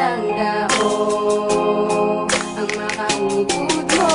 palangga ang makaungkod mo.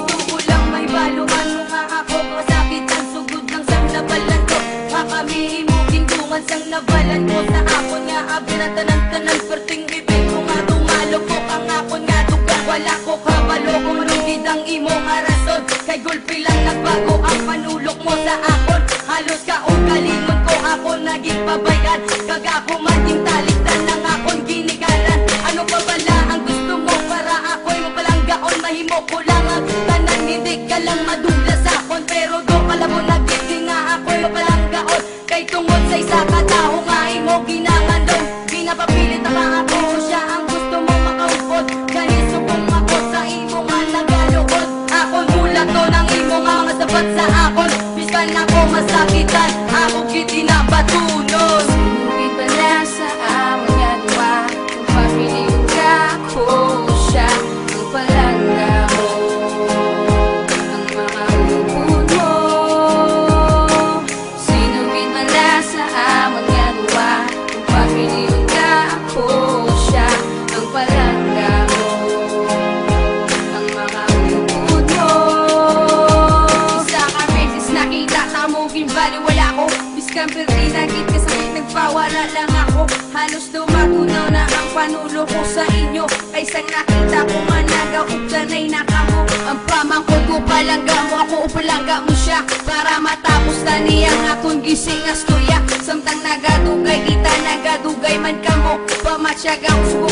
Gusto ko lang may baluan mo nga ako, masakit ang sugod ng sang nabalan ko. Kakamihin mo, gindungan sang nabalan mo. Sa akon nga abinatanan-tanan, perting bibig ko nga dumalo ko. Ang akon nga dugang wala ko kabalo, kung lugid ang imong arason. Kay gulpi lang nagbago ang panulok mo sa akon. Halos kaong kalingon ko ako naging pabayan. Kagako man yung talikdan ng akon ginikanan. Ano pa bala ang gusto mo para ako'y mapalanggaon? Mahimo ko lang ang tanan, hindi ka lang madula sa akon. Pero do kalabo nagiging nga ako'y mapalanggaon. Kay tungod sa isa katao nga imo ginangandon. Ginapapilit na ako, siya ang gusto mo makaupod. Ganiso kong ako sa imo nga nagaluod. Akon mula to ng imo nga mga sabat sa akon. Biskan ako masakitan, ako kiti na batunon. Sinugid pala sa amon nga duwa, kung papiliw ka ko siya ang palangga mo, ang makaungkod mo. Sinugid pala sa amon nga duwa, kung papiliw ka ko siya ang palangga mo, ang makaungkod mo. Isa ka beses nakita na mo ginbaliwala ko. Biskan perdi nagit kasakit nagpawala lang ako. Halos dumatunaw na ang panulo ko sa inyo. Kaysang nakita ko nga nagaugtanay na kamo. Ang pamangkod ko palangga mo, ako upalangga mo siya. Para matapos na niyang akong gising as tuya. Samtang nagadugay kita, nagadugay man kamo. Pamatsyag ang sugo